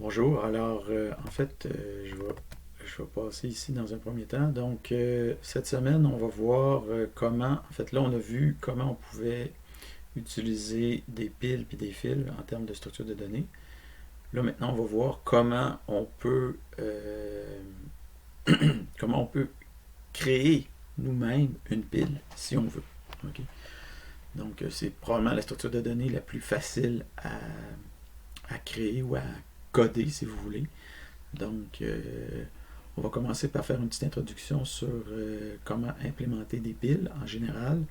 Bonjour, alors en fait, je vais passer ici dans un premier temps. Donc, cette semaine, on va voir comment, en fait, là, on a vu comment on pouvait utiliser des piles et des fils en termes de structure de données. Là, maintenant, on va voir comment on peut créer nous-mêmes une pile, si on veut. OK? Donc, c'est probablement la structure de données la plus facile à créer ou à coder, si vous voulez. Donc, on va commencer par faire une petite introduction sur comment implémenter des piles en général.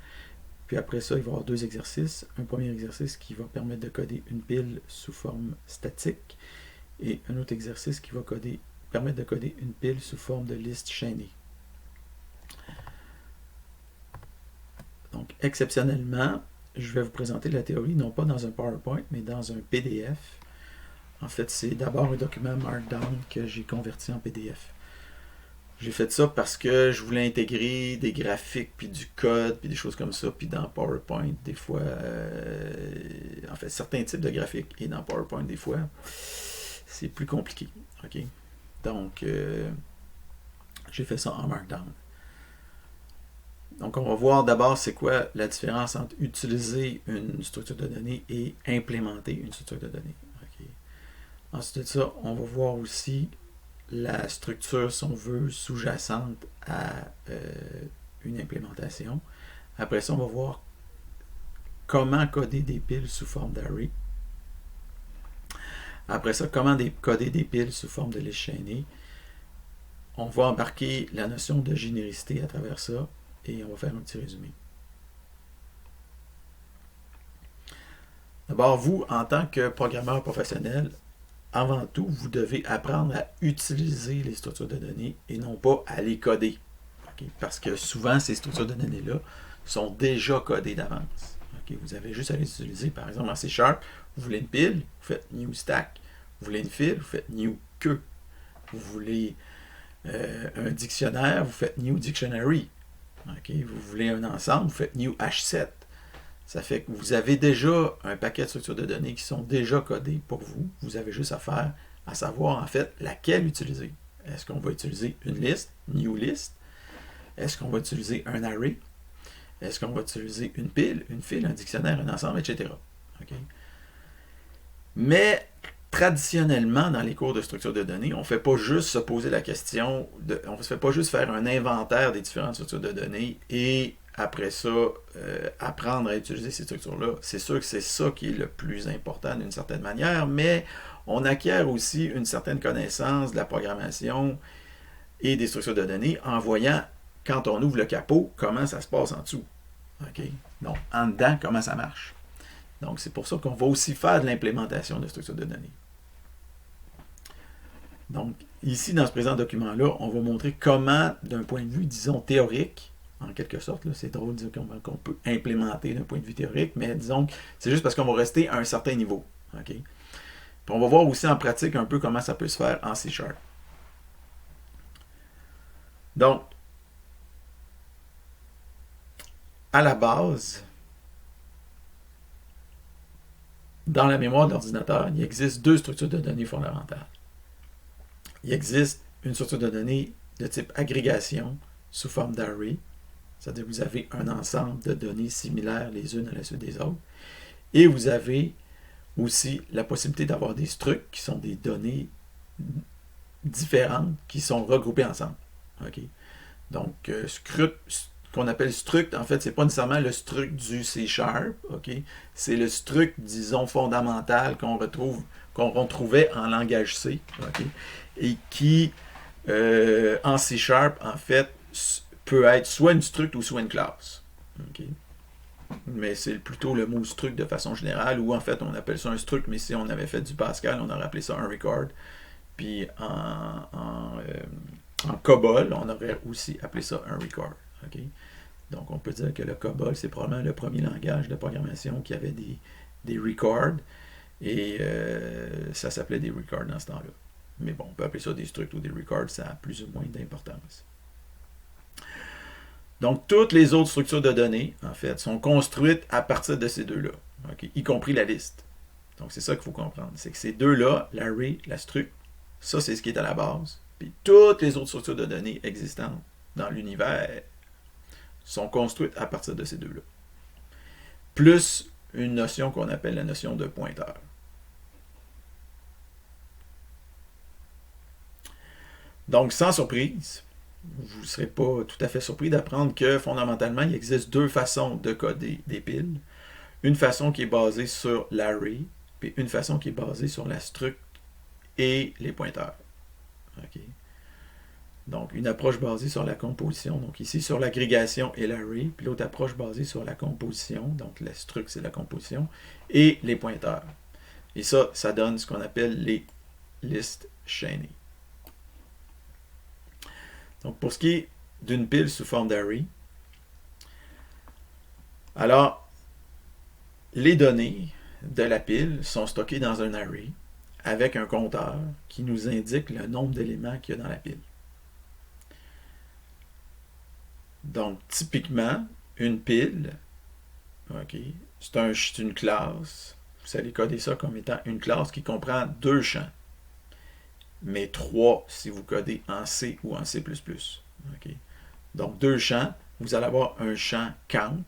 Puis après ça, il va y avoir deux exercices. Un premier exercice qui va permettre de coder une pile sous forme statique et un autre exercice qui va permettre de coder une pile sous forme de liste chaînée. Donc, exceptionnellement, je vais vous présenter la théorie non pas dans un PowerPoint, mais dans un PDF. En fait, c'est d'abord un document Markdown que j'ai converti en PDF. J'ai fait ça parce que je voulais intégrer des graphiques, puis du code, puis des choses comme ça. Puis dans PowerPoint, des fois, en fait, certains types de graphiques, et dans PowerPoint, des fois, c'est plus compliqué. OK? Donc, j'ai fait ça en Markdown. Donc, on va voir d'abord c'est quoi la différence entre utiliser une structure de données et implémenter une structure de données. OK? Ensuite de ça, on va voir aussi la structure, si on veut, sous-jacente à une implémentation. Après ça, on va voir comment coder des piles sous forme d'array. Après ça, comment coder des piles sous forme de liste chaînée. On va embarquer la notion de généricité à travers ça et on va faire un petit résumé. D'abord, vous, en tant que programmeur professionnel, avant tout, vous devez apprendre à utiliser les structures de données et non pas à les coder. Okay? Parce que souvent, ces structures de données-là sont déjà codées d'avance. Okay? Vous avez juste à les utiliser. Par exemple, en C#, vous voulez une pile, vous faites new stack. Vous voulez une file, vous faites new que. Vous voulez un dictionnaire, vous faites new dictionary. Okay? Vous voulez un ensemble, vous faites new H7. Ça fait que vous avez déjà un paquet de structures de données qui sont déjà codées pour vous. Vous avez juste à savoir en fait laquelle utiliser. Est-ce qu'on va utiliser une liste, new list? Est-ce qu'on va utiliser un array? Est-ce qu'on va utiliser une pile, une file, un dictionnaire, un ensemble, etc. Okay? Mais traditionnellement, dans les cours de structure de données, on ne fait pas juste se poser la question, on ne fait pas juste faire un inventaire des différentes structures de données et après ça, apprendre à utiliser ces structures-là. C'est sûr que c'est ça qui est le plus important d'une certaine manière, mais on acquiert aussi une certaine connaissance de la programmation et des structures de données en voyant, quand on ouvre le capot, comment ça se passe en dessous. Okay? Donc, en dedans, comment ça marche. Donc, c'est pour ça qu'on va aussi faire de l'implémentation de structures de données. Donc, ici, dans ce présent document-là, on va montrer comment, d'un point de vue, disons, théorique, en quelque sorte, c'est drôle de dire qu'on peut implémenter d'un point de vue théorique, mais disons que c'est juste parce qu'on va rester à un certain niveau. Okay? Puis on va voir aussi en pratique un peu comment ça peut se faire en C#. Donc, à la base, dans la mémoire de l'ordinateur, il existe deux structures de données fondamentales. Il existe une structure de données de type agrégation sous forme d'array, c'est-à-dire que vous avez un ensemble de données similaires les unes à la suite des autres, et vous avez aussi la possibilité d'avoir des structs qui sont des données différentes qui sont regroupées ensemble. Okay? Donc, ce qu'on appelle struct, en fait, c'est pas nécessairement le struct du C#, okay? C'est le struct, disons, fondamental qu'on retrouvait en langage C, okay? Et qui, en C#, en fait, peut être soit une struct ou soit une classe. Okay? Mais c'est plutôt le mot struct de façon générale, ou en fait, on appelle ça un struct, mais si on avait fait du Pascal, on aurait appelé ça un record. Puis en COBOL, on aurait aussi appelé ça un record. Okay? Donc, on peut dire que le COBOL, c'est probablement le premier langage de programmation qui avait des records, et ça s'appelait des records dans ce temps-là. Mais bon, on peut appeler ça des structs ou des records, ça a plus ou moins d'importance. Donc, toutes les autres structures de données, en fait, sont construites à partir de ces deux-là, okay? Y compris la liste. Donc, c'est ça qu'il faut comprendre. C'est que ces deux-là, l'array, la struct, ça, c'est ce qui est à la base. Puis, toutes les autres structures de données existantes dans l'univers sont construites à partir de ces deux-là. Plus une notion qu'on appelle la notion de pointeur. Donc, sans surprise, vous ne serez pas tout à fait surpris d'apprendre que, fondamentalement, il existe deux façons de coder des piles. Une façon qui est basée sur l'array, puis une façon qui est basée sur la struct et les pointeurs. Okay. Donc, une approche basée sur la composition, donc ici sur l'agrégation et l'array, puis l'autre approche basée sur la composition, donc la struct c'est la composition, et les pointeurs. Et ça donne ce qu'on appelle les listes chaînées. Donc, pour ce qui est d'une pile sous forme d'array, alors, les données de la pile sont stockées dans un array avec un compteur qui nous indique le nombre d'éléments qu'il y a dans la pile. Donc, typiquement, une pile, okay, c'est une classe. Vous allez coder ça comme étant une classe qui comprend deux champs, mais 3 si vous codez en C ou en C++. Okay. Donc, deux champs, vous allez avoir un champ count,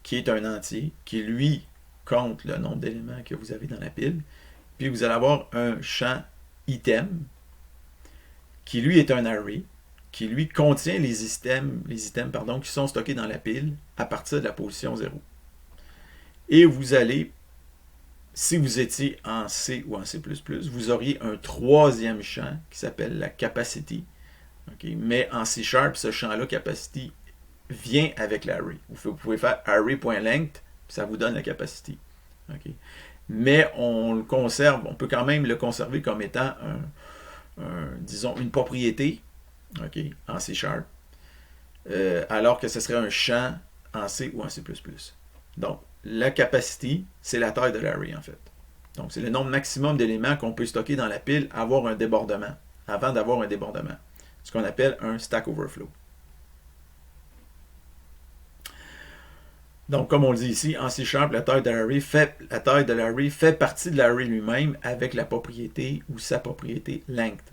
qui est un entier, qui lui compte le nombre d'éléments que vous avez dans la pile, puis vous allez avoir un champ item, qui lui est un array, qui lui contient les items qui sont stockés dans la pile à partir de la position 0. Et vous allez, si vous étiez en C ou en C++, vous auriez un troisième champ qui s'appelle la capacity. Okay? Mais en C#, ce champ-là, capacity, vient avec l'array. Vous pouvez faire array.length, ça vous donne la capacity. Okay? Mais on le conserve, on peut quand même le conserver comme étant disons, une propriété, okay, en C#, alors que ce serait un champ en C ou en C++. Donc, la capacity, c'est la taille de l'array, en fait. Donc, c'est le nombre maximum d'éléments qu'on peut stocker dans la pile avant d'avoir un débordement. Ce qu'on appelle un stack overflow. Donc, comme on le dit ici, en C#, la taille de l'array fait partie de l'array lui-même avec la propriété ou sa propriété length.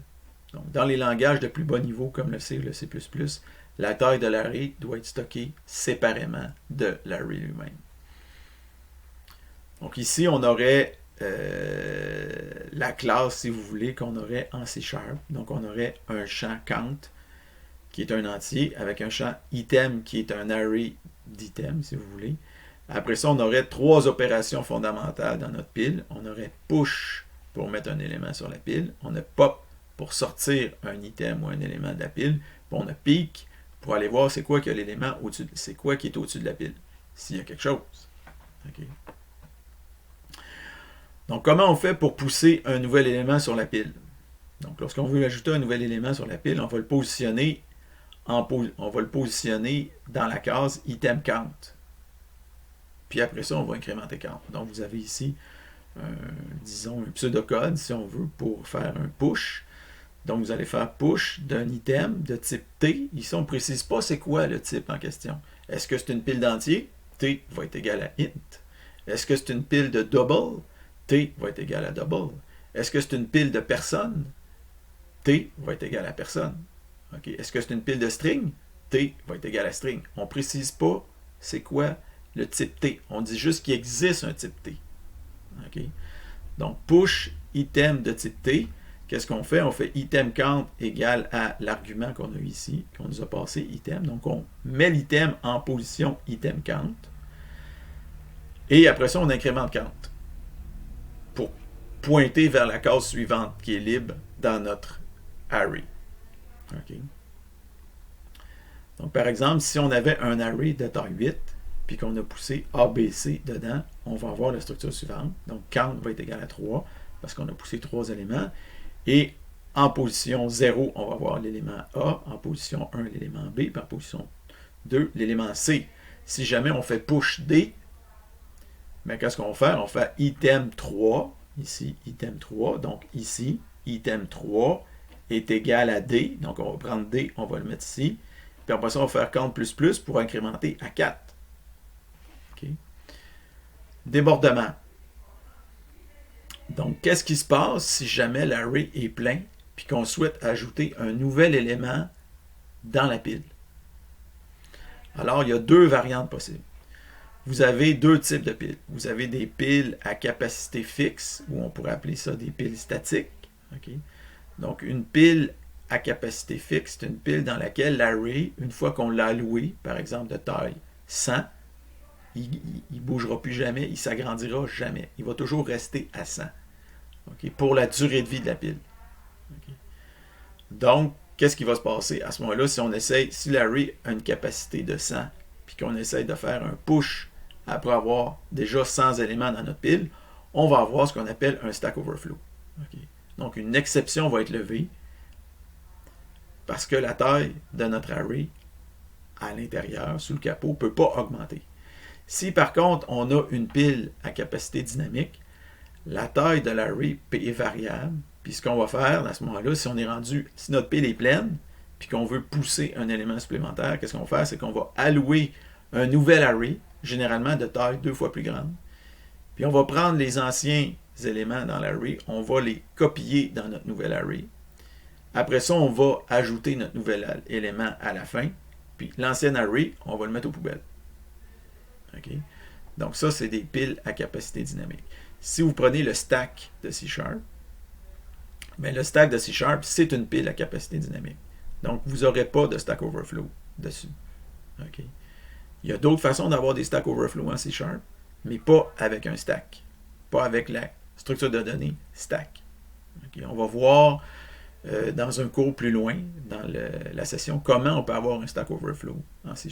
Donc, dans les langages de plus bas niveau comme le C ou le C++, la taille de l'array doit être stockée séparément de l'array lui-même. Donc ici, on aurait la classe, si vous voulez, qu'on aurait en C#. Donc, on aurait un champ count qui est un entier avec un champ item qui est un array d'items, si vous voulez. Après ça, on aurait 3 opérations fondamentales dans notre pile. On aurait push pour mettre un élément sur la pile. On a pop pour sortir un item ou un élément de la pile. Puis on a peek pour aller voir c'est quoi que l'élément au-dessus, c'est quoi qui est au-dessus de la pile, s'il y a quelque chose. Okay. Donc, comment on fait pour pousser un nouvel élément sur la pile? Donc, lorsqu'on veut ajouter un nouvel élément sur la pile, on va le positionner dans la case item count. Puis après ça, on va incrémenter count. Donc, vous avez ici, disons, un pseudocode, si on veut, pour faire un push. Donc, vous allez faire push d'un item de type T. Ici, on ne précise pas c'est quoi le type en question. Est-ce que c'est une pile d'entier? T va être égal à int. Est-ce que c'est une pile de double? T va être égal à double. Est-ce que c'est une pile de personne? T va être égal à personne. Okay. Est-ce que c'est une pile de string? T va être égal à string. On ne précise pas c'est quoi le type T. On dit juste qu'il existe un type T. Okay. Donc, push item de type T. Qu'est-ce qu'on fait? On fait item count égale à l'argument qu'on a ici, qu'on nous a passé item. Donc, on met l'item en position item count. Et après ça, on incrémente count pour pointer vers la case suivante qui est libre dans notre array. Okay. Donc, par exemple, si on avait un array de taille 8, puis qu'on a poussé ABC dedans, on va avoir la structure suivante. Donc, count va être égal à 3, parce qu'on a poussé 3 éléments. Et en position 0, on va avoir l'élément A, en position 1, l'élément B, puis en position 2, l'élément C. Si jamais on fait push D, mais qu'est-ce qu'on va faire? On fait item 3, ici, item 3, donc ici, item 3 est égal à D, donc on va prendre D, on va le mettre ici, puis après ça, on va faire count++ pour incrémenter à 4. Okay. Débordement. Donc, qu'est-ce qui se passe si jamais l'array est plein puis qu'on souhaite ajouter un nouvel élément dans la pile? Alors, il y a deux variantes possibles. Vous avez deux types de piles. Vous avez des piles à capacité fixe, ou on pourrait appeler ça des piles statiques. Okay? Donc, une pile à capacité fixe, c'est une pile dans laquelle l'array, une fois qu'on l'a alloué, par exemple de taille 100, il ne bougera plus jamais, il ne s'agrandira jamais. Il va toujours rester à 100. Okay? Pour la durée de vie de la pile. Okay? Donc, qu'est-ce qui va se passer à ce moment-là si l'array a une capacité de 100, puis qu'on essaye de faire un push après avoir déjà 100 éléments dans notre pile, on va avoir ce qu'on appelle un Stack Overflow. Okay? Donc, une exception va être levée parce que la taille de notre array à l'intérieur, sous le capot, ne peut pas augmenter. Si par contre, on a une pile à capacité dynamique, la taille de l'array est variable. Puis ce qu'on va faire à ce moment-là, si notre pile est pleine, puis qu'on veut pousser un élément supplémentaire, qu'est-ce qu'on va faire? C'est qu'on va allouer un nouvel array, généralement de taille 2 fois plus grande. Puis on va prendre les anciens éléments dans l'array, on va les copier dans notre nouvel array. Après ça, on va ajouter notre nouvel élément à la fin. Puis l'ancien array, on va le mettre aux poubelles. Okay? Donc ça, c'est des piles à capacité dynamique. Si vous prenez le stack de C#, bien, le stack de C#, c'est une pile à capacité dynamique. Donc, vous n'aurez pas de Stack Overflow dessus. Okay? Il y a d'autres façons d'avoir des Stack Overflow en C#, mais pas avec un stack. Pas avec la structure de données stack. Okay? On va voir dans un cours plus loin, dans la session, comment on peut avoir un Stack Overflow en C#.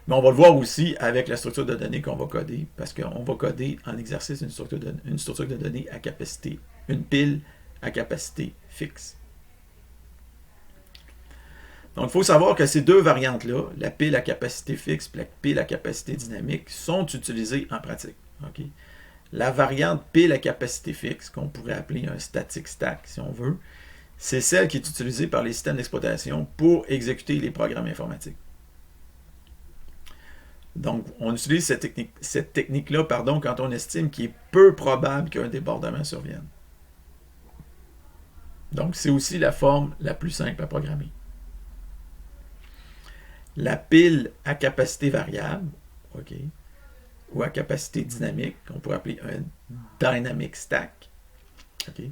Mais on va le voir aussi avec la structure de données qu'on va coder, parce qu'on va coder en exercice une structure de données à capacité, une pile à capacité fixe. Donc, il faut savoir que ces deux variantes-là, la pile à capacité fixe et la pile à capacité dynamique, sont utilisées en pratique. Okay? La variante pile à capacité fixe, qu'on pourrait appeler un static stack, si on veut, c'est celle qui est utilisée par les systèmes d'exploitation pour exécuter les programmes informatiques. Donc, on utilise cette technique-là quand on estime qu'il est peu probable qu'un débordement survienne. Donc, c'est aussi la forme la plus simple à programmer. La pile à capacité variable, okay, ou à capacité dynamique, qu'on pourrait appeler un dynamic stack, okay,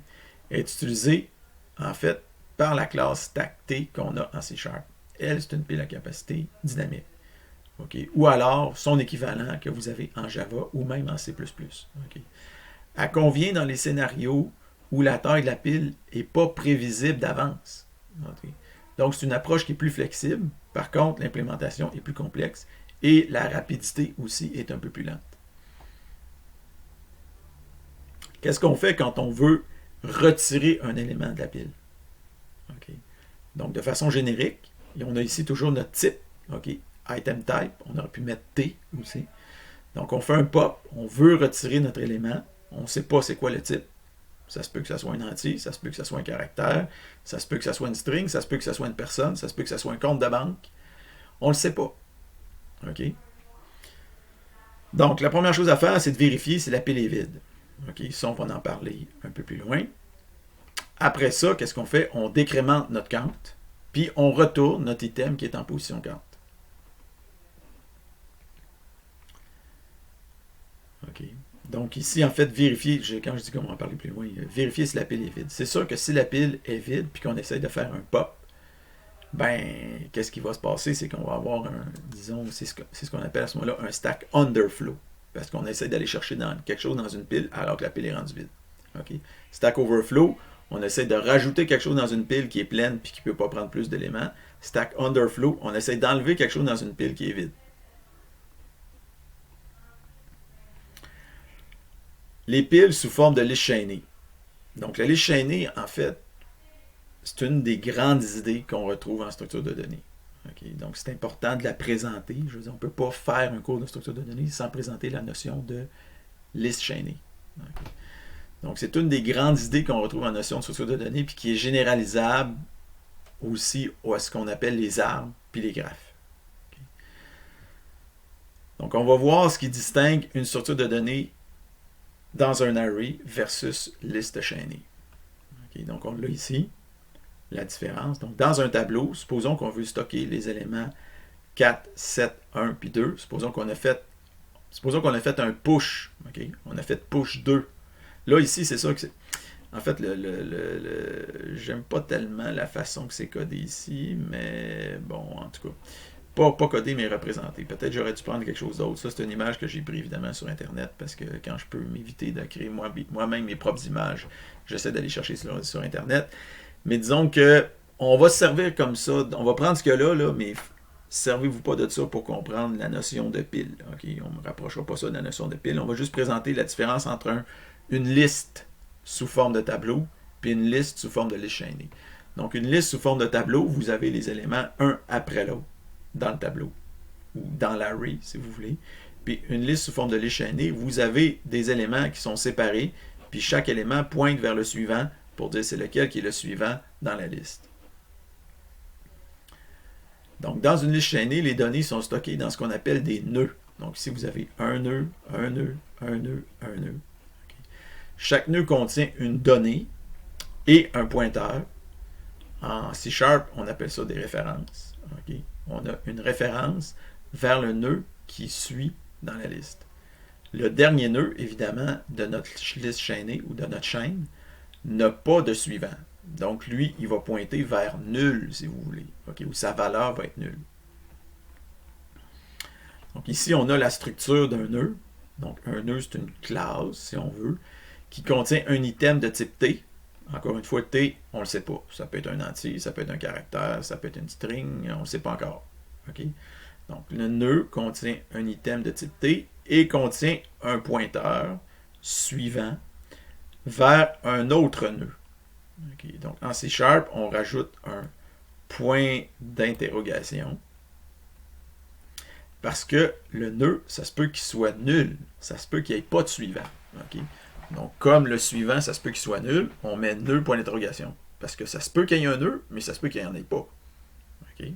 est utilisée, en fait, par la classe stack-t qu'on a en C#. Elle, c'est une pile à capacité dynamique. Okay. Ou alors son équivalent que vous avez en Java ou même en C++. Okay. Elle convient dans les scénarios où la taille de la pile n'est pas prévisible d'avance. Okay. Donc, c'est une approche qui est plus flexible. Par contre, l'implémentation est plus complexe et la rapidité aussi est un peu plus lente. Qu'est-ce qu'on fait quand on veut retirer un élément de la pile? Okay. Donc, de façon générique, on a ici toujours notre type. Okay. Item type, on aurait pu mettre T aussi. Donc, on fait un pop, on veut retirer notre élément, on ne sait pas c'est quoi le type. Ça se peut que ça soit un entier, ça se peut que ça soit un caractère, ça se peut que ça soit une string, ça se peut que ça soit une personne, ça se peut que ça soit un compte de banque. On ne le sait pas. OK? Donc, la première chose à faire, c'est de vérifier si la pile est vide. OK? Ça, on va en parler un peu plus loin. Après ça, qu'est-ce qu'on fait? On décrémente notre count, puis on retourne notre item qui est en position count. OK. Donc ici, en fait, vérifier, quand je dis qu'on va en parler plus loin, vérifier si la pile est vide. C'est sûr que si la pile est vide puis qu'on essaye de faire un pop, ben, qu'est-ce qui va se passer? C'est qu'on va avoir disons, c'est ce qu'on appelle à ce moment-là un stack underflow. Parce qu'on essaie d'aller chercher quelque chose dans une pile alors que la pile est rendue vide. Okay? Stack overflow, on essaie de rajouter quelque chose dans une pile qui est pleine puis qui ne peut pas prendre plus d'éléments. Stack underflow, on essaie d'enlever quelque chose dans une pile qui est vide. Les piles sous forme de liste chaînée. Donc, la liste chaînée, en fait, c'est une des grandes idées qu'on retrouve en structure de données. Okay? Donc, c'est important de la présenter. Je veux dire, on ne peut pas faire un cours de structure de données sans présenter la notion de liste chaînée. Okay? Donc, c'est une des grandes idées qu'on retrouve en notion de structure de données puis qui est généralisable aussi à ce qu'on appelle les arbres puis les graphes. Okay? Donc, on va voir ce qui distingue une structure de données dans un array versus liste chaînée. Okay, donc, on l'a ici, la différence. Donc, dans un tableau, supposons qu'on veut stocker les éléments 4, 7, 1 puis 2. Supposons qu'on a fait un push. Okay? On a fait push 2. Là, ici, c'est ça que c'est. En fait, j'aime pas tellement la façon que c'est codé ici, mais bon, en tout cas, pas codé, mais représenté. Peut-être j'aurais dû prendre quelque chose d'autre. Ça, c'est une image que j'ai prise évidemment sur Internet, parce que quand je peux m'éviter de créer moi-même mes propres images, j'essaie d'aller chercher sur Internet. Mais disons que on va se servir comme ça. On va prendre ce qu'il y a là, mais servez-vous pas de ça pour comprendre la notion de pile. Okay? On ne me rapprochera pas ça de la notion de pile. On va juste présenter la différence entre une liste sous forme de tableau puis une liste sous forme de liste chaînée. Donc, une liste sous forme de tableau, vous avez les éléments un après l'autre dans le tableau ou dans l'array, si vous voulez. Puis, une liste sous forme de liste chaînée, vous avez des éléments qui sont séparés, puis chaque élément pointe vers le suivant pour dire c'est lequel qui est le suivant dans la liste. Donc, dans une liste chaînée, les données sont stockées dans ce qu'on appelle des nœuds. Donc, ici, vous avez un nœud, un nœud, un nœud, un nœud. Okay. Chaque nœud contient une donnée et un pointeur. En C#, on appelle ça des références. Okay. On a une référence vers le nœud qui suit dans la liste. Le dernier nœud, évidemment, de notre liste chaînée ou de notre chaîne, n'a pas de suivant. Donc, lui, il va pointer vers nul, si vous voulez, okay, où sa valeur va être nulle. Donc, ici, on a la structure d'un nœud. Donc, un nœud, c'est une classe, si on veut, qui contient un item de type T. Encore une fois, T, on ne le sait pas. Ça peut être un entier, ça peut être un caractère, ça peut être une string, on ne le sait pas encore. Okay? Donc, le nœud contient un item de type T et contient un pointeur suivant vers un autre nœud. Okay. Donc, en C#, on rajoute un point d'interrogation parce que le nœud, ça se peut qu'il soit nul. Ça se peut qu'il n'y ait pas de suivant. Okay. Donc, comme le suivant, ça se peut qu'il soit nul, on met nœud point d'interrogation. Parce que ça se peut qu'il y ait un nœud, mais ça se peut qu'il n'y en ait pas. Okay.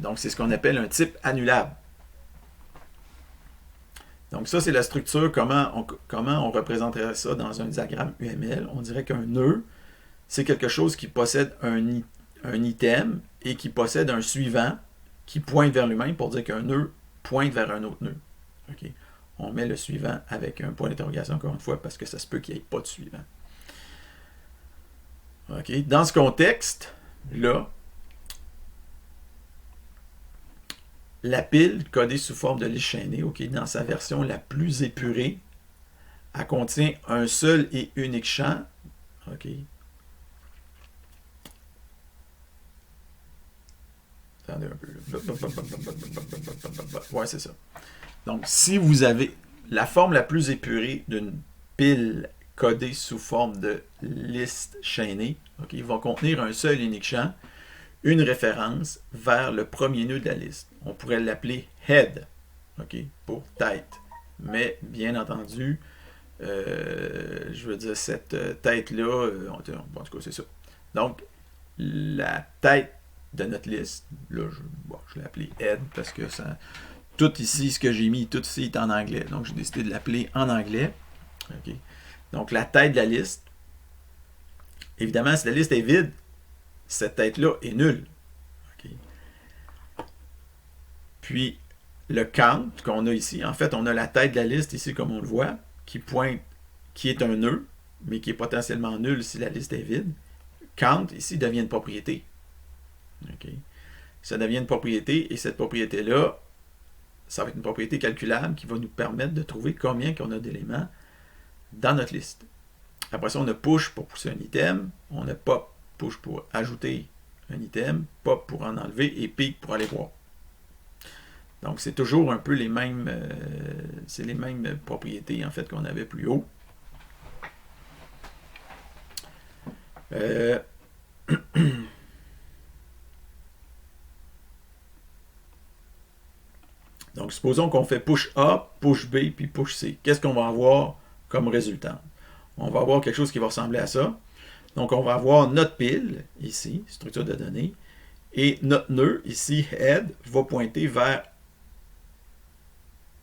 Donc, c'est ce qu'on appelle un type annulable. Donc, ça, c'est la structure, comment on représenterait ça dans un diagramme UML. On dirait qu'un nœud, c'est quelque chose qui possède un item et qui possède un suivant qui pointe vers lui-même pour dire qu'un nœud pointe vers un autre nœud. Okay. On met le suivant avec un point d'interrogation, encore une fois, parce que ça se peut qu'il n'y ait pas de suivant. Okay. Dans ce contexte, là, la pile codée sous forme de liste chaînée, okay, dans sa version la plus épurée, elle contient un seul et unique champ. Okay. Attendez un peu. Ouais, c'est ça. Donc, si vous avez la forme la plus épurée d'une pile codée sous forme de liste chaînée, okay, il va contenir un seul et unique champ, une référence vers le premier nœud de la liste. On pourrait l'appeler head, okay, pour tête. Mais, bien entendu, je veux dire, cette tête-là, en tout cas, c'est ça. Donc, la tête de notre liste, là, je l'ai appelé head parce que ça, tout ici, ce que j'ai mis, tout ici est en anglais. Donc, j'ai décidé de l'appeler en anglais. Okay. Donc, la tête de la liste. Évidemment, si la liste est vide, cette tête-là est nulle. Okay. Puis, le count qu'on a ici, en fait, on a la tête de la liste ici, comme on le voit, qui pointe, qui est un nœud, mais qui est potentiellement nul si la liste est vide. Count, ici, devient une propriété. Okay. Ça devient une propriété, et cette propriété-là, ça va être une propriété calculable qui va nous permettre de trouver combien qu'on a d'éléments dans notre liste. Après ça, on a push pour pousser un item, on a pop, push pour ajouter un item, pop pour en enlever, et peek pour aller voir. Donc, c'est toujours un peu les mêmes, c'est les mêmes propriétés, en fait, qu'on avait plus haut. Donc, supposons qu'on fait push A, push B, puis push C. Qu'est-ce qu'on va avoir comme résultat? On va avoir quelque chose qui va ressembler à ça. Donc, on va avoir notre pile, ici, structure de données, et notre nœud, ici, head, va pointer vers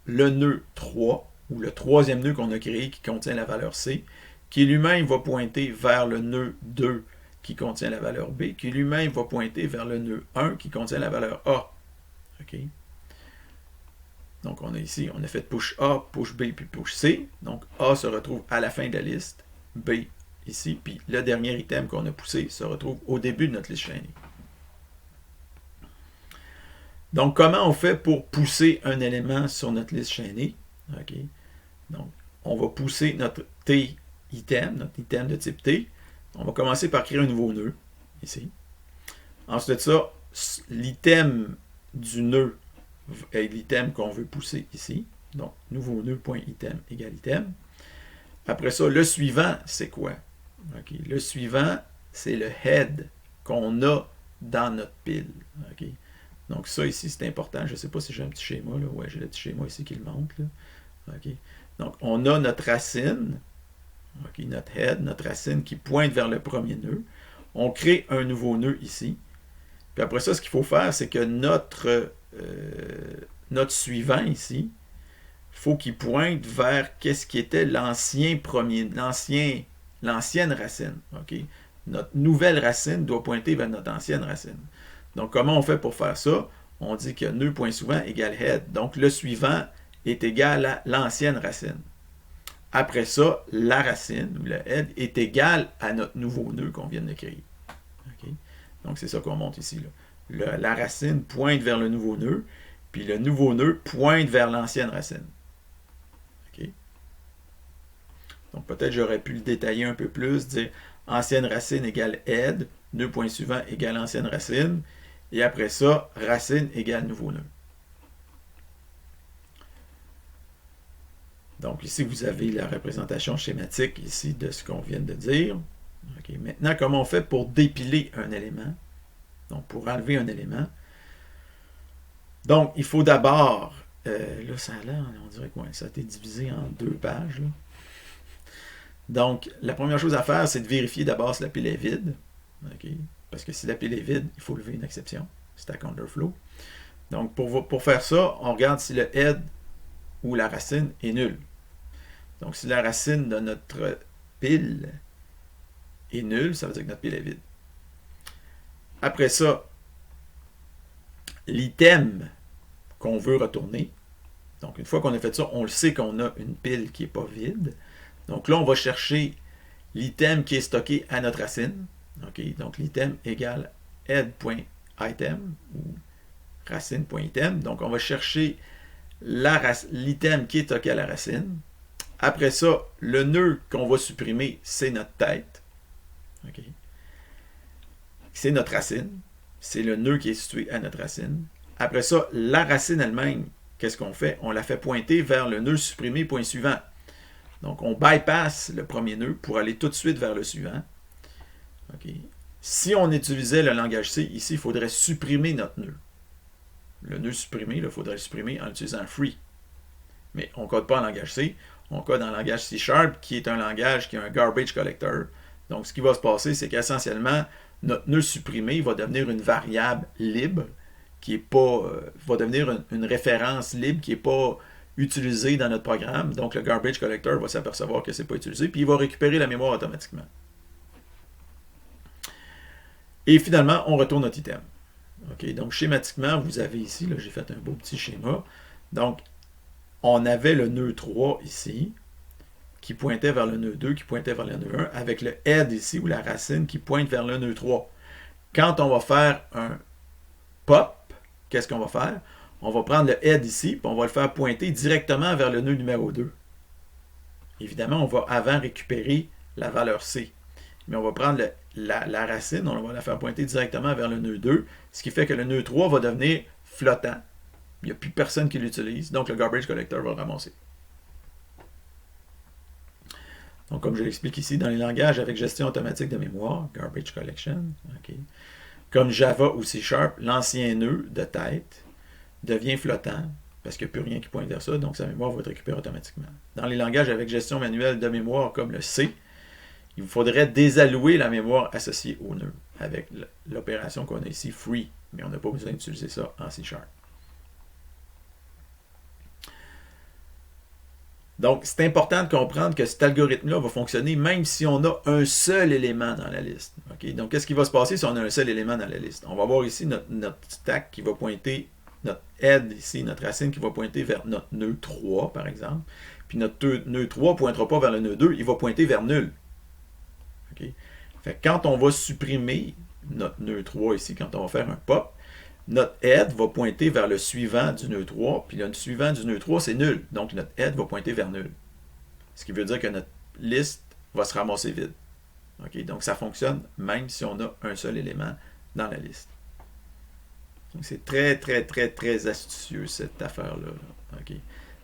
le nœud 3, ou le troisième nœud qu'on a créé qui contient la valeur C, qui lui-même va pointer vers le nœud 2 qui contient la valeur B, qui lui-même va pointer vers le nœud 1 qui contient la valeur A. OK? Donc, on a ici, on a fait push A, push B, puis push C. Donc, A se retrouve à la fin de la liste, B ici, puis le dernier item qu'on a poussé se retrouve au début de notre liste chaînée. Donc, comment on fait pour pousser un élément sur notre liste chaînée? OK? Donc, on va pousser notre T item, notre item de type T. On va commencer par créer un nouveau nœud, ici. Ensuite de ça, l'item du nœud est l'item qu'on veut pousser ici. Donc, nouveau nœud.item égale item. Après ça, le suivant, c'est quoi? Okay. Le suivant, c'est le head qu'on a dans notre pile. Okay. Donc, ça ici, c'est important. Je ne sais pas si j'ai un petit schéma. Là. Ouais, j'ai le petit schéma ici qui le montre. Là. Okay. Donc, on a notre racine, okay, notre head, notre racine qui pointe vers le premier nœud. On crée un nouveau nœud ici. Puis après ça, ce qu'il faut faire, c'est que notre suivant ici, il faut qu'il pointe vers qu'est-ce qui était l'ancienne racine. Okay? Notre nouvelle racine doit pointer vers notre ancienne racine. Donc, comment on fait pour faire ça? On dit que nœud.suivant égale head. Donc, le suivant est égal à l'ancienne racine. Après ça, la racine, ou le head, est égal à notre nouveau nœud qu'on vient de créer. Okay? Donc, c'est ça qu'on montre ici. Là. La racine pointe vers le nouveau nœud, puis le nouveau nœud pointe vers l'ancienne racine. Okay? Donc, peut-être j'aurais pu le détailler un peu plus, dire ancienne racine égale head, nœud.suivant égale ancienne racine, et après ça, racine égale nouveau nœud. Donc, ici, vous avez la représentation schématique ici de ce qu'on vient de dire. Okay. Maintenant, comment on fait pour dépiler un élément? Donc, pour enlever un élément. Donc, il faut d'abord, là, ça a l'air, on dirait que ça a été divisé en 2 pages. Là. Donc, la première chose à faire, c'est de vérifier d'abord si la pile est vide. Okay. Parce que si la pile est vide, il faut lever une exception. Stack underflow. Donc, pour faire ça, on regarde si le head ou la racine est nulle. Donc, si la racine de notre pile est nulle, ça veut dire que notre pile est vide. Après ça, l'item qu'on veut retourner. Donc, une fois qu'on a fait ça, on le sait qu'on a une pile qui n'est pas vide. Donc là, on va chercher l'item qui est stocké à notre racine. Okay? Donc, l'item égale head.item ou racine.item. Donc, on va chercher l'item qui est stocké à la racine. Après ça, le nœud qu'on va supprimer, c'est notre tête. Okay? C'est notre racine. C'est le nœud qui est situé à notre racine. Après ça, la racine elle-même, qu'est-ce qu'on fait? On la fait pointer vers le nœud supprimé, point suivant. Donc, on bypass le premier nœud pour aller tout de suite vers le suivant. Okay. Si on utilisait le langage C, ici, il faudrait supprimer notre nœud. Le nœud supprimé, il faudrait le supprimer en utilisant free. Mais on ne code pas en langage C, on code en langage C#, qui est un langage qui a un garbage collector. Donc, ce qui va se passer, c'est qu'essentiellement, notre nœud supprimé va devenir une variable libre, qui est pas, va devenir une référence libre qui n'est pas utilisée dans notre programme. Donc, le garbage collector va s'apercevoir que ce n'est pas utilisé, puis il va récupérer la mémoire automatiquement. Et finalement, on retourne notre item. Okay, donc, schématiquement, vous avez ici, j'ai fait un beau petit schéma. Donc, on avait le nœud 3 ici, qui pointait vers le nœud 2, qui pointait vers le nœud 1, avec le head ici, ou la racine, qui pointe vers le nœud 3. Quand on va faire un pop, qu'est-ce qu'on va faire? On va prendre le head ici, puis on va le faire pointer directement vers le nœud numéro 2. Évidemment, on va avant récupérer la valeur C. Mais on va prendre la racine, on va la faire pointer directement vers le nœud 2, ce qui fait que le nœud 3 va devenir flottant. Il n'y a plus personne qui l'utilise, donc le garbage collector va le ramasser. Donc, comme je l'explique ici, dans les langages avec gestion automatique de mémoire, garbage collection, okay, comme Java ou C#, l'ancien nœud de tête devient flottant, parce qu'il n'y a plus rien qui pointe vers ça, donc sa mémoire va être récupérée automatiquement. Dans les langages avec gestion manuelle de mémoire, comme le C, il vous faudrait désallouer la mémoire associée au nœud, avec l'opération qu'on a ici, free, mais on n'a pas besoin d'utiliser ça en C#. Donc, c'est important de comprendre que cet algorithme-là va fonctionner même si on a un seul élément dans la liste. Okay? Donc, qu'est-ce qui va se passer si on a un seul élément dans la liste? On va voir ici notre stack qui va pointer, notre head ici, notre racine qui va pointer vers notre nœud 3, par exemple. Puis notre nœud 3 ne pointera pas vers le nœud 2, il va pointer vers nul. Okay? Fait que quand on va supprimer notre nœud 3 ici, quand on va faire un pop, notre head va pointer vers le suivant du nœud 3, puis le suivant du nœud 3, c'est nul. Donc, notre head va pointer vers nul. Ce qui veut dire que notre liste va se ramasser vide. Okay? Donc, ça fonctionne même si on a un seul élément dans la liste. Donc, c'est très, très, très, très astucieux, cette affaire-là. Okay?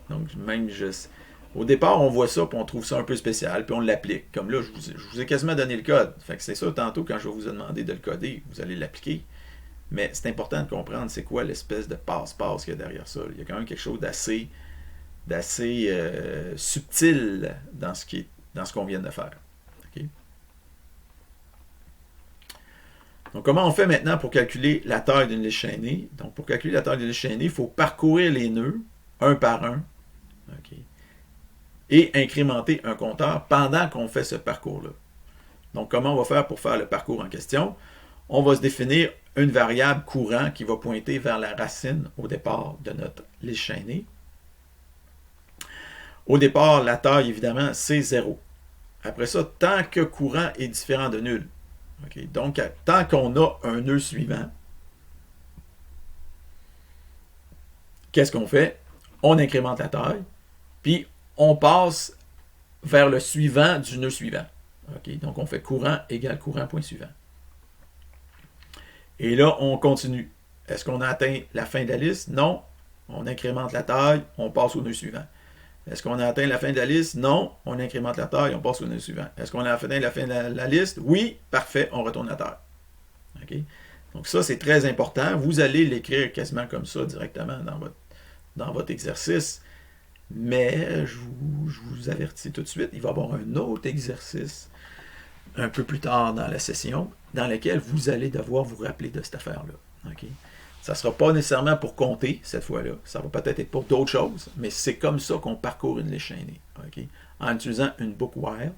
Donc, même juste... Au départ, on voit ça, puis on trouve ça un peu spécial, puis on l'applique. Comme là, je vous ai quasiment donné le code. Fait que c'est ça, tantôt, quand je vais vous demander de le coder, vous allez l'appliquer. Mais c'est important de comprendre c'est quoi l'espèce de passe-passe qu'il y a derrière ça. Il y a quand même quelque chose d'assez subtil dans ce qu'on vient de faire. Okay? Donc, comment on fait maintenant pour calculer la taille d'une liste chaînée? Donc, pour calculer la taille d'une liste chaînée, il faut parcourir les nœuds un par un. Okay? Et incrémenter un compteur pendant qu'on fait ce parcours-là. Donc, comment on va faire pour faire le parcours en question? On va se définir une variable courant qui va pointer vers la racine au départ de notre liste chaînée. Au départ, la taille, évidemment, c'est 0. Après ça, tant que courant est différent de nul. Okay? Donc, tant qu'on a un nœud suivant, qu'est-ce qu'on fait? On incrémente la taille, puis on passe vers le suivant du nœud suivant. Okay? Donc, on fait courant égale courant point suivant. Et là, on continue. Est-ce qu'on a atteint la fin de la liste? Non. On incrémente la taille, on passe au nœud suivant. Est-ce qu'on a atteint la fin de la liste? Non. On incrémente la taille, on passe au nœud suivant. Est-ce qu'on a atteint la fin de la liste? Oui. Parfait, on retourne à terre. Okay? Donc ça, c'est très important. Vous allez l'écrire quasiment comme ça directement dans votre exercice. Mais je vous avertis tout de suite, il va y avoir un autre exercice un peu plus tard dans la session dans lequel vous allez devoir vous rappeler de cette affaire-là. Okay? Ça ne sera pas nécessairement pour compter cette fois-là. Ça va peut-être être pour d'autres choses, mais c'est comme ça qu'on parcourt une liste chaînée. Okay? En utilisant une book while,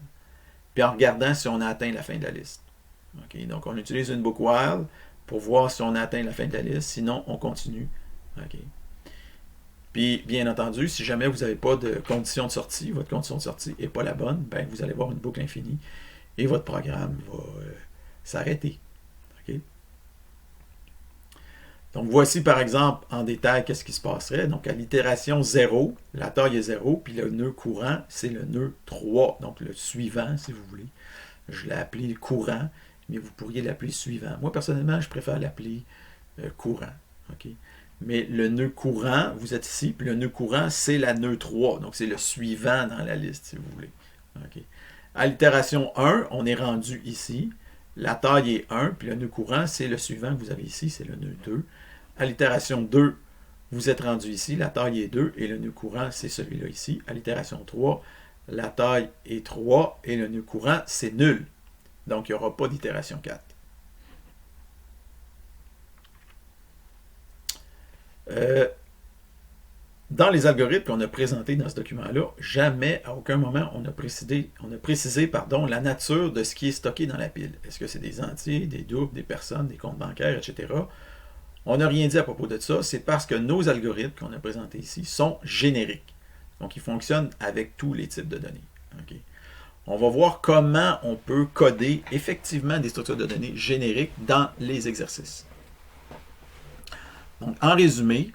puis en regardant si on a atteint la fin de la liste. Okay? Donc, on utilise une book while pour voir si on a atteint la fin de la liste. Sinon, on continue. Okay? Puis, bien entendu, si jamais vous n'avez pas de condition de sortie, votre condition de sortie n'est pas la bonne, ben, vous allez voir une boucle infinie et votre programme va s'arrêter. Okay? Donc, voici par exemple en détail qu'est-ce qui se passerait. Donc, à l'itération 0, la taille est 0, puis le nœud courant, c'est le nœud 3, donc le suivant, si vous voulez. Je l'ai appelé courant, mais vous pourriez l'appeler suivant. Moi, personnellement, je préfère l'appeler courant. Okay? Mais le nœud courant, vous êtes ici, puis le nœud courant, c'est la nœud 3, donc c'est le suivant dans la liste, si vous voulez. Okay? À l'itération 1, on est rendu ici. La taille est 1, puis le nœud courant, c'est le suivant que vous avez ici, c'est le nœud 2. À l'itération 2, vous êtes rendu ici, la taille est 2, et le nœud courant, c'est celui-là ici. À l'itération 3, la taille est 3, et le nœud courant, c'est nul. Donc, il n'y aura pas d'itération 4. Dans les algorithmes qu'on a présentés dans ce document-là, jamais, à aucun moment, on a précisé la nature de ce qui est stocké dans la pile. Est-ce que c'est des entiers, des doubles, des personnes, des comptes bancaires, etc. On n'a rien dit à propos de ça. C'est parce que nos algorithmes qu'on a présentés ici sont génériques. Donc, ils fonctionnent avec tous les types de données. Okay? On va voir comment on peut coder effectivement des structures de données génériques dans les exercices. Donc, en résumé,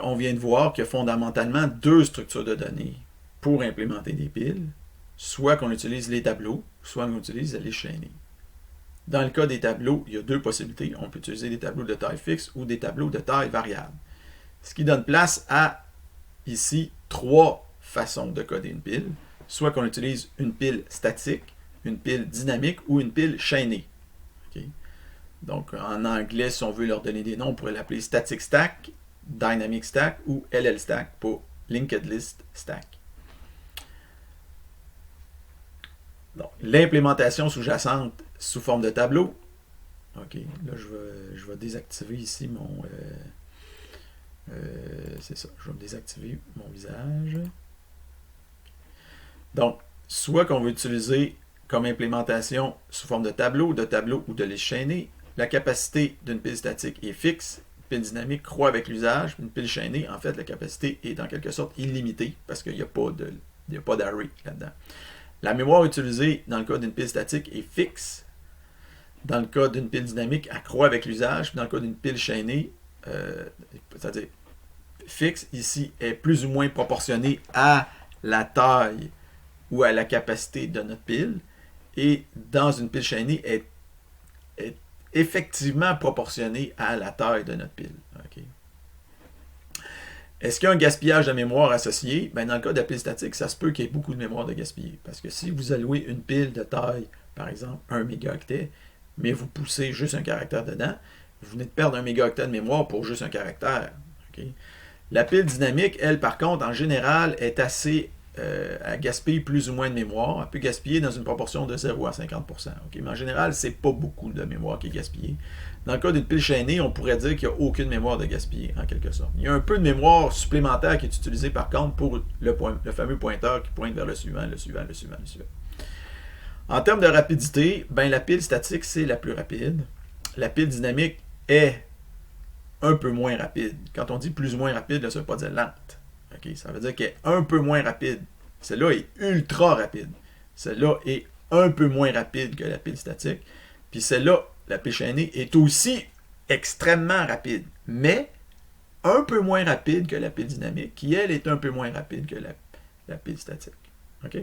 on vient de voir qu'il y a fondamentalement deux structures de données pour implémenter des piles, soit qu'on utilise les tableaux, soit qu'on utilise les chaînées. Dans le cas des tableaux, il y a deux possibilités. On peut utiliser des tableaux de taille fixe ou des tableaux de taille variable. Ce qui donne place à, ici, trois façons de coder une pile. Soit qu'on utilise une pile statique, une pile dynamique ou une pile chaînée. Okay? Donc, en anglais, si on veut leur donner des noms, on pourrait l'appeler static stack, dynamic stack ou LL stack pour linked list stack. L'implémentation sous-jacente sous forme de tableau. OK, là, je vais désactiver ici C'est ça, je vais me désactiver mon visage. Donc, soit qu'on veut utiliser comme implémentation sous forme de tableau ou de liste chaînée, la capacité d'une pile statique est fixe, une pile dynamique croît avec l'usage, une pile chaînée, en fait, la capacité est en quelque sorte illimitée parce qu'il n'y a pas d'array là-dedans. La mémoire utilisée dans le cas d'une pile statique est fixe. Dans le cas d'une pile dynamique, elle croît avec l'usage. Dans le cas d'une pile chaînée, c'est-à-dire fixe, ici, est plus ou moins proportionnée à la taille ou à la capacité de notre pile. Et dans une pile chaînée, est effectivement proportionnée à la taille de notre pile. Okay. Est-ce qu'il y a un gaspillage de mémoire associé? Ben, dans le cas de la pile statique, ça se peut qu'il y ait beaucoup de mémoire de gaspiller. Parce que si vous allouez une pile de taille, par exemple 1 mégaoctet, mais vous poussez juste un caractère dedans, vous venez de perdre 1 mégaoctet de mémoire pour juste un caractère. Okay? La pile dynamique, elle, par contre, en général, est assez à gaspiller plus ou moins de mémoire. Elle peut gaspiller dans une proportion de 0 à 50%. Okay? Mais en général, c'est pas beaucoup de mémoire qui est gaspillée. Dans le cas d'une pile chaînée, on pourrait dire qu'il n'y a aucune mémoire de gaspiller, en quelque sorte. Il y a un peu de mémoire supplémentaire qui est utilisée, par contre, pour le fameux pointeur qui pointe vers le suivant, le suivant, le suivant, le suivant. En termes de rapidité, ben, la pile statique, c'est la plus rapide. La pile dynamique est un peu moins rapide. Quand on dit plus ou moins rapide, là, ça ne veut pas dire lente. Okay? Ça veut dire qu'elle est un peu moins rapide. Celle-là est ultra rapide. Celle-là est un peu moins rapide que la pile statique. Puis celle-là, la pile chaînée, est aussi extrêmement rapide, mais un peu moins rapide que la pile dynamique, qui, elle, est un peu moins rapide que la pile statique. OK?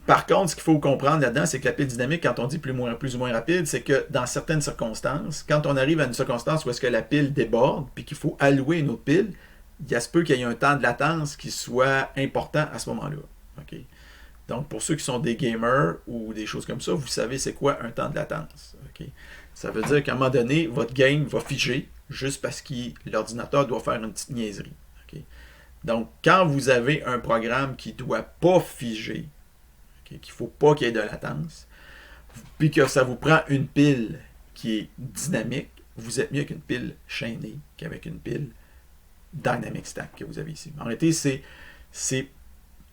Par contre, ce qu'il faut comprendre là-dedans, c'est que la pile dynamique, quand on dit plus ou moins rapide, c'est que dans certaines circonstances, quand on arrive à une circonstance où est-ce que la pile déborde, puis qu'il faut allouer une autre pile, il y a se peut qu'il y ait un temps de latence qui soit important à ce moment-là. Okay? Donc, pour ceux qui sont des gamers ou des choses comme ça, vous savez c'est quoi un temps de latence. Okay? Ça veut dire qu'à un moment donné, votre game va figer juste parce que l'ordinateur doit faire une petite niaiserie. Okay? Donc, quand vous avez un programme qui ne doit pas figer, okay, qu'il ne faut pas qu'il y ait de latence, puis que ça vous prend une pile qui est dynamique, vous êtes mieux qu'une pile chaînée qu'avec une pile dynamic stack que vous avez ici. En réalité,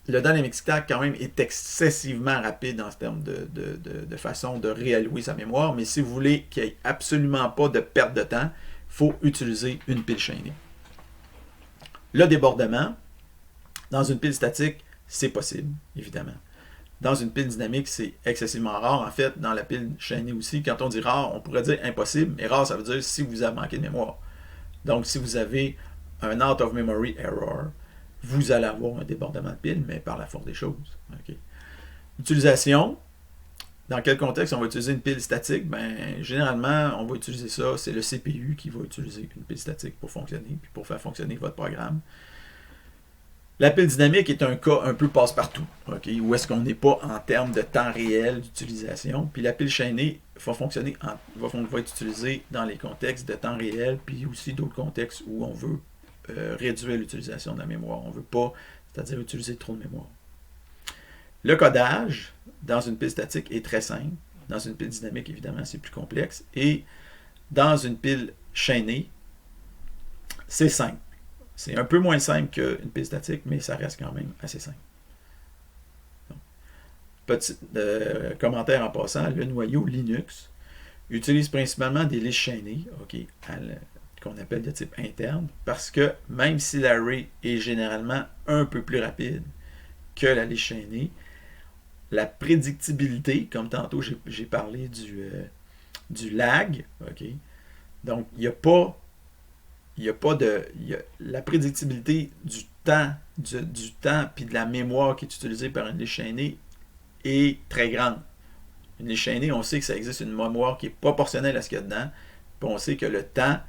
le dynamic stack, quand même, est excessivement rapide en termes de façon de réallouer sa mémoire, mais si vous voulez qu'il n'y ait absolument pas de perte de temps, il faut utiliser une pile chaînée. Le débordement, dans une pile statique, c'est possible, évidemment. Dans une pile dynamique, c'est excessivement rare. En fait, dans la pile chaînée aussi, quand on dit rare, on pourrait dire impossible, mais rare, ça veut dire si vous avez manqué de mémoire. Donc, si vous avez un out of memory error, vous allez avoir un débordement de pile, mais par la force des choses. Okay. Utilisation. Dans quel contexte on va utiliser une pile statique? Ben, généralement, on va utiliser ça. C'est le CPU qui va utiliser une pile statique pour fonctionner, puis pour faire fonctionner votre programme. La pile dynamique est un cas un peu passe-partout, okay, où est-ce qu'on n'est pas en termes de temps réel d'utilisation. Puis la pile chaînée va être utilisée dans les contextes de temps réel, puis aussi d'autres contextes où on veut réduire l'utilisation de la mémoire. On ne veut pas, c'est-à-dire utiliser trop de mémoire. Le codage, dans une pile statique, est très simple. Dans une pile dynamique, évidemment, c'est plus complexe. Et dans une pile chaînée, c'est simple. C'est un peu moins simple qu'une pile statique, mais ça reste quand même assez simple. Donc, petit commentaire en passant, le noyau Linux utilise principalement des listes chaînées, okay, qu'on appelle de type interne, parce que même si l'array est généralement un peu plus rapide que la liste chaînée, la prédictibilité, comme tantôt j'ai parlé du lag, okay, donc il n'y a pas la prédictibilité du temps puis de la mémoire qui est utilisée par une liste chaînée est très grande. Une liste chaînée, on sait que ça existe une mémoire qui est proportionnelle à ce qu'il y a dedans, puis on sait que le temps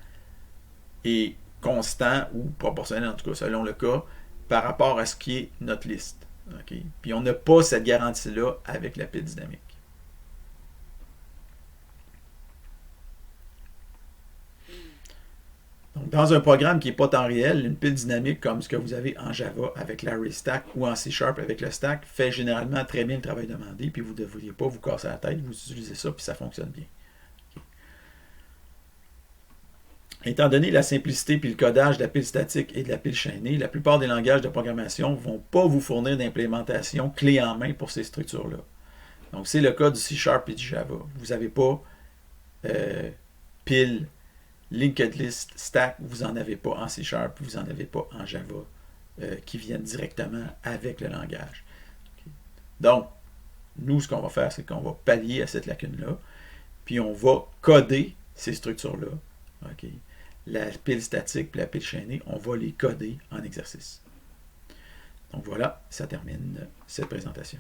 est constant ou proportionnel, en tout cas selon le cas, par rapport à ce qui est notre liste. Okay? Puis on n'a pas cette garantie-là avec la pile dynamique. Donc, dans un programme qui n'est pas temps réel, une pile dynamique comme ce que vous avez en Java avec l'array stack ou en C# avec le stack fait généralement très bien le travail demandé, puis vous ne devriez pas vous casser la tête, vous utilisez ça, puis ça fonctionne bien. Okay. Étant donné la simplicité puis le codage de la pile statique et de la pile chaînée, la plupart des langages de programmation ne vont pas vous fournir d'implémentation clé en main pour ces structures-là. Donc, c'est le cas du C# et du Java. Vous n'avez pas pile, linked list, stack, vous n'en avez pas en C#, vous n'en avez pas en Java, qui viennent directement avec le langage. Okay. Donc, nous, ce qu'on va faire, c'est qu'on va pallier à cette lacune-là, puis on va coder ces structures-là. Okay. La pile statique et la pile chaînée, on va les coder en exercice. Donc voilà, ça termine cette présentation.